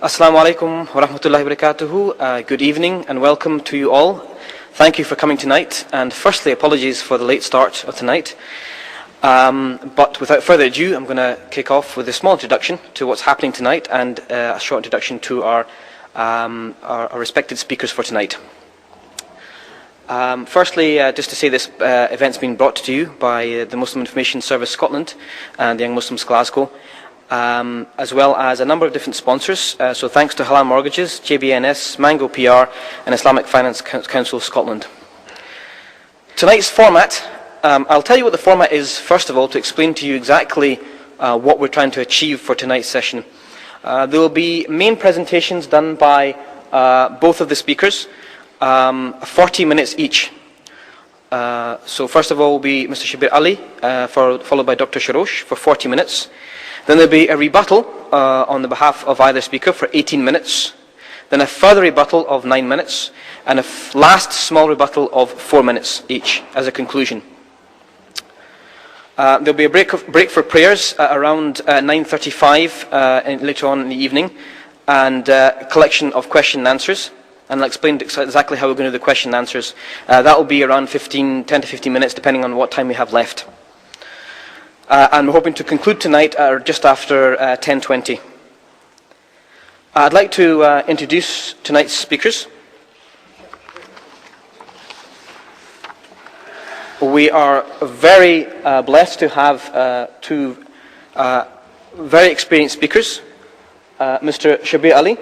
Assalamu alaikum wa rahmatullahi wa barakatuhu. Good evening and welcome to you all. Thank you for coming tonight, and firstly apologies for the late start of tonight. But without further ado, I'm going to kick off with a small introduction to what's happening tonight and a short introduction to our respected speakers for tonight. Firstly, just to say this event's been brought to you by the Muslim Information Service Scotland and the Young Muslims Glasgow, as well as a number of different sponsors. So thanks to Halal Mortgages, JBNS, Mango PR and Islamic Finance Council Scotland. Tonight's format, I'll tell you what the format is first of all to explain to you exactly what we're trying to achieve for tonight's session. There will be main presentations done by both of the speakers, 40 minutes each. So first of all will be Mr. Shabir Ali, followed by Dr. Shorrosh for 40 minutes. Then there'll be a rebuttal on the behalf of either speaker for 18 minutes. Then a further rebuttal of 9 minutes. And a last small rebuttal of 4 minutes each as a conclusion. There'll be a break for prayers around 9:35 later on in the evening. And a collection of question and answers. And I'll explain exactly how we're going to do the question and answers. That will be around 10 to 15 minutes depending on what time we have left. And we're hoping to conclude tonight just after 10:20. I'd like to introduce tonight's speakers. We are very blessed to have two very experienced speakers, Mr. Shabir Ali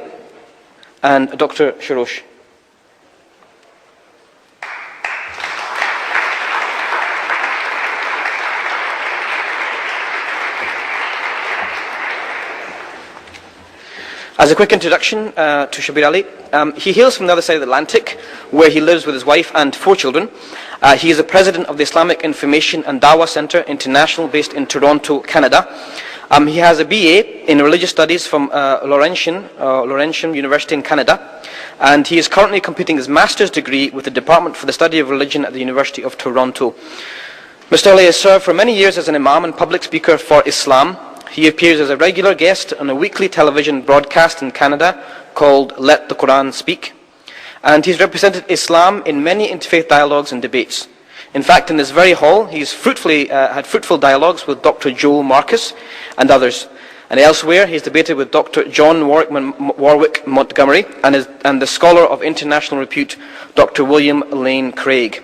and Dr. Shorrosh. As a quick introduction to Shabir Ali, he hails from the other side of the Atlantic, where he lives with his wife and 4 children. He is the president of the Islamic Information and Dawah Centre International, based in Toronto, Canada. He has a BA in Religious Studies from Laurentian University in Canada, and he is currently completing his master's degree with the Department for the Study of Religion at the University of Toronto. Mr. Ali has served for many years as an imam and public speaker for Islam. He appears as a regular guest on a weekly television broadcast in Canada called Let the Quran Speak. And he's represented Islam in many interfaith dialogues and debates. In fact, in this very hall, he's had fruitful dialogues with Dr. Joel Marcus and others. And elsewhere, he's debated with Dr. John Warwick Montgomery and the scholar of international repute, Dr. William Lane Craig.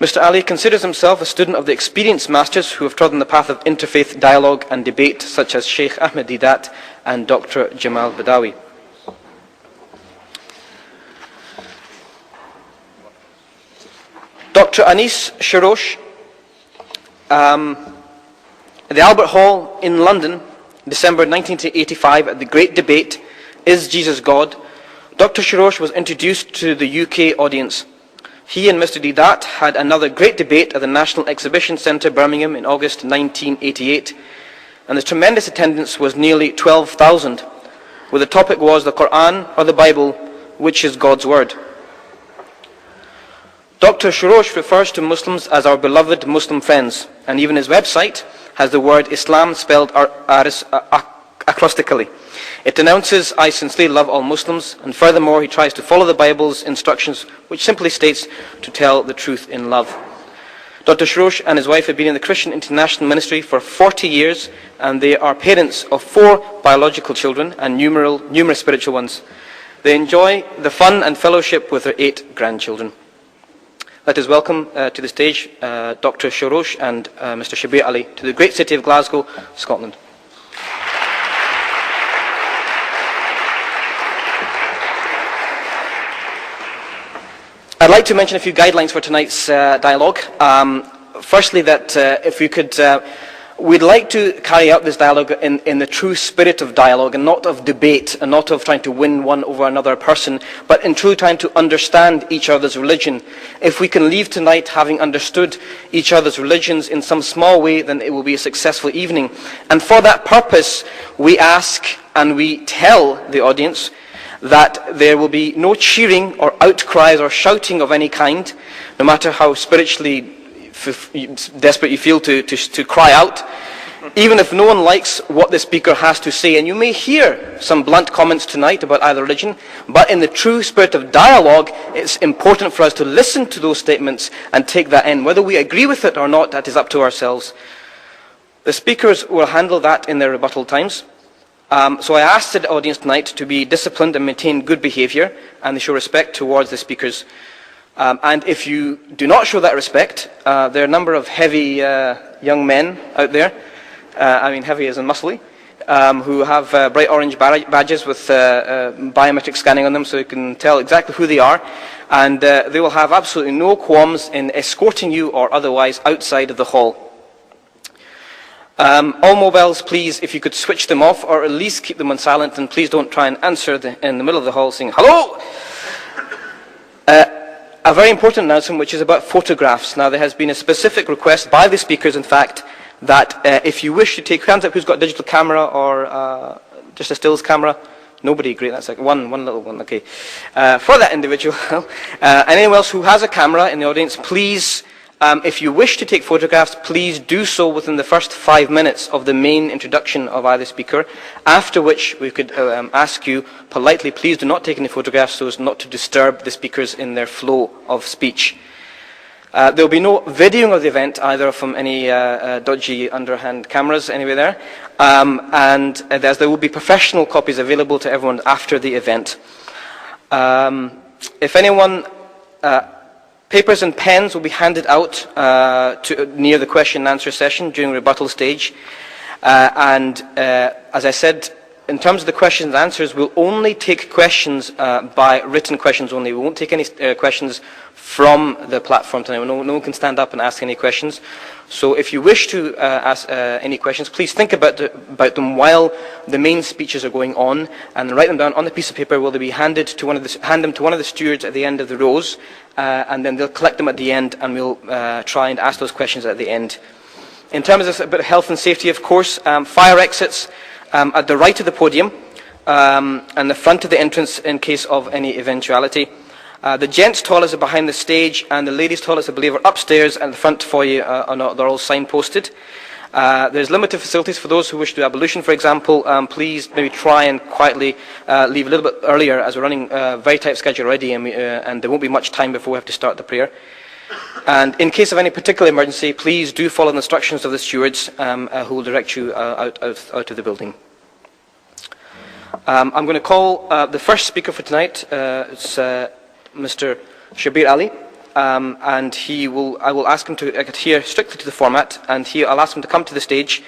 Mr. Ali considers himself a student of the experienced masters who have trodden the path of interfaith dialogue and debate, such as Sheikh Ahmed Deedat and Dr. Jamal Badawi. Dr. Anis Shorrosh, at the Albert Hall in London, December 1985, at the Great Debate, Is Jesus God? Dr. Shorrosh was introduced to the UK audience. He and Mr. Deedat had another great debate at the National Exhibition Centre, Birmingham, in August 1988, and the tremendous attendance was nearly 12,000, where the topic was the Quran or the Bible, which is God's Word. Dr. Shorrosh refers to Muslims as our beloved Muslim friends, and even his website has the word Islam spelled acrostically. It denounces, I sincerely love all Muslims, and furthermore he tries to follow the Bible's instructions, which simply states to tell the truth in love. Dr. Shorrosh and his wife have been in the Christian International Ministry for 40 years, and they are parents of 4 biological children and numerous spiritual ones. They enjoy the fun and fellowship with their 8 grandchildren. Let us welcome to the stage Dr. Shorrosh and Mr. Shabir Ali to the great city of Glasgow, Scotland. I'd like to mention a few guidelines for tonight's dialogue. Firstly, that if we could, we'd like to carry out this dialogue in the true spirit of dialogue and not of debate and not of trying to win one over another person, but in true trying to understand each other's religion. If we can leave tonight having understood each other's religions in some small way, then it will be a successful evening. And for that purpose, we ask and we tell the audience that there will be no cheering or outcries or shouting of any kind, no matter how spiritually desperate you feel to cry out. even if no one likes what the speaker has to say. And you may hear some blunt comments tonight about either religion, but in the true spirit of dialogue, it's important for us to listen to those statements and take that in. Whether we agree with it or not, that is up to ourselves. The speakers will handle that in their rebuttal times. So I asked the audience tonight to be disciplined and maintain good behavior, and they show respect towards the speakers. And if you do not show that respect, there are a number of heavy young men out there, I mean heavy as in muscly, who have bright orange badges with biometric scanning on them, so you can tell exactly who they are. And they will have absolutely no qualms in escorting you or otherwise outside of the hall. All mobiles, please, if you could switch them off or at least keep them on silent, and please don't try and answer in the middle of the hall saying, "Hello!" A very important announcement, which is about photographs. Now, there has been a specific request by the speakers, in fact, that if you wish to take, hands up who's got a digital camera or just a stills camera? Nobody, great, that's like one little one, okay. For that individual, and anyone else who has a camera in the audience, please, if you wish to take photographs, please do so within the first 5 minutes of the main introduction of either speaker, after which we could ask you politely, please do not take any photographs so as not to disturb the speakers in their flow of speech. There will be no videoing of the event, either from any dodgy underhand cameras anywhere there, and there will be professional copies available to everyone after the event. If anyone... papers and pens will be handed out near the question and answer session during the rebuttal stage. As I said, in terms of the questions and answers, we'll only take questions by written questions only. We won't take any questions from the platform tonight. No one can stand up and ask any questions. So if you wish to ask any questions, please think about them while the main speeches are going on, and write them down on a piece of paper. Will they be hand them to one of the stewards at the end of the rows, and then they'll collect them at the end, and we'll try and ask those questions at the end. In terms of a bit of health and safety, of course, fire exits at the right of the podium and the front of the entrance in case of any eventuality. The gents' toilets are behind the stage, and the ladies' toilets, I believe, are upstairs, and the front foyer they're all signposted. There's limited facilities for those who wish to do ablution, for example. Please maybe try and quietly leave a little bit earlier, as we're running a very tight schedule already, and there won't be much time before we have to start the prayer. And in case of any particular emergency, please do follow the instructions of the stewards who will direct you out of the building. I'm going to call the first speaker for tonight. It's Mr. Shabir Ali, and I will ask him to adhere strictly to the format, and I'll ask him to come to the stage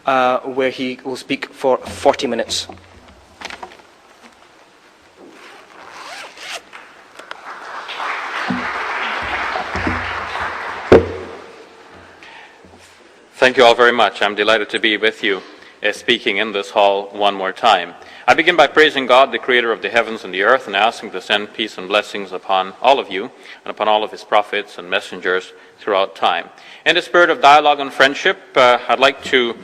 where he will speak for 40 minutes. Thank you all very much. I'm delighted to be with you speaking in this hall one more time. I begin by praising God, the creator of the heavens and the earth, and asking to send peace and blessings upon all of you and upon all of his prophets and messengers throughout time. In the spirit of dialogue and friendship, I'd like to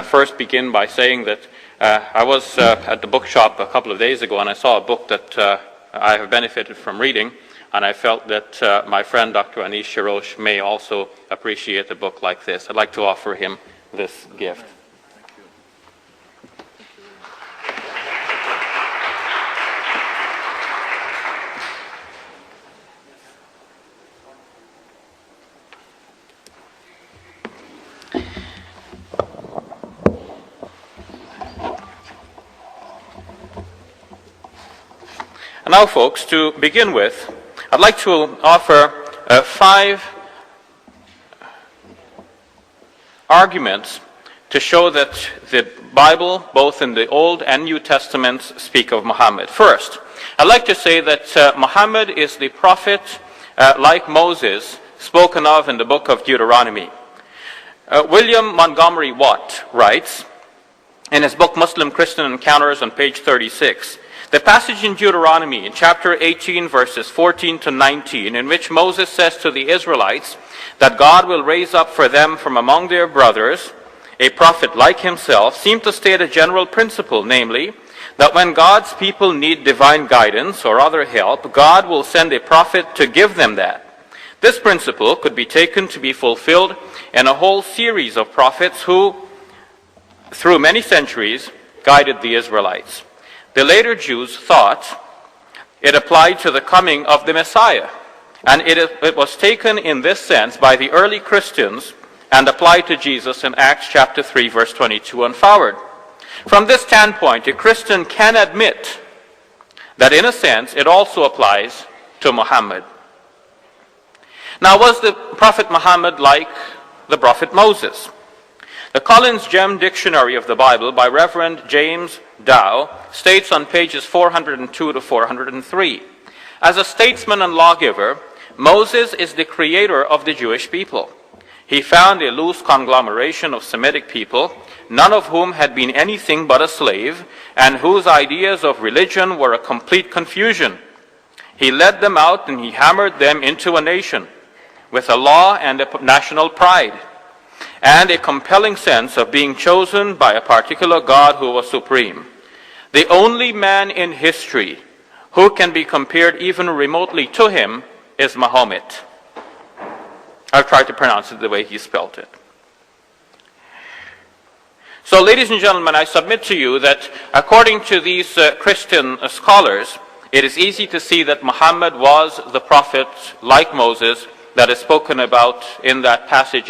first begin by saying that I was at the bookshop a couple of days ago, and I saw a book that I have benefited from reading, and I felt that my friend Dr. Anish Shorrosh may also appreciate a book like this. I'd like to offer him this gift. Now, folks, to begin with, I'd like to offer 5 arguments to show that the Bible, both in the Old and New Testaments, speak of Muhammad. First, I'd like to say that Muhammad is the prophet, like Moses, spoken of in the book of Deuteronomy. William Montgomery Watt writes, in his book Muslim-Christian Encounters on page 36, the passage in Deuteronomy, in chapter 18, verses 14 to 19, in which Moses says to the Israelites that God will raise up for them from among their brothers a prophet like himself, seem to state a general principle, namely, that when God's people need divine guidance or other help, God will send a prophet to give them that. This principle could be taken to be fulfilled in a whole series of prophets who through many centuries, guided the Israelites. The later Jews thought it applied to the coming of the Messiah, and it was taken in this sense by the early Christians and applied to Jesus in Acts chapter 3, verse 22 and forward. From this standpoint, a Christian can admit that in a sense it also applies to Muhammad. Now, was the Prophet Muhammad like the Prophet Moses? The Collins Gem Dictionary of the Bible by Reverend James Dow states on pages 402 to 403, as a statesman and lawgiver, Moses is the creator of the Jewish people. He found a loose conglomeration of Semitic people, none of whom had been anything but a slave, and whose ideas of religion were a complete confusion. He led them out and he hammered them into a nation with a law and a national pride, and a compelling sense of being chosen by a particular God who was supreme. The only man in history who can be compared even remotely to him is Muhammad. I've tried to pronounce it the way he spelled it. So, ladies and gentlemen, I submit to you that according to these Christian scholars, it is easy to see that Muhammad was the prophet like Moses that is spoken about in that passage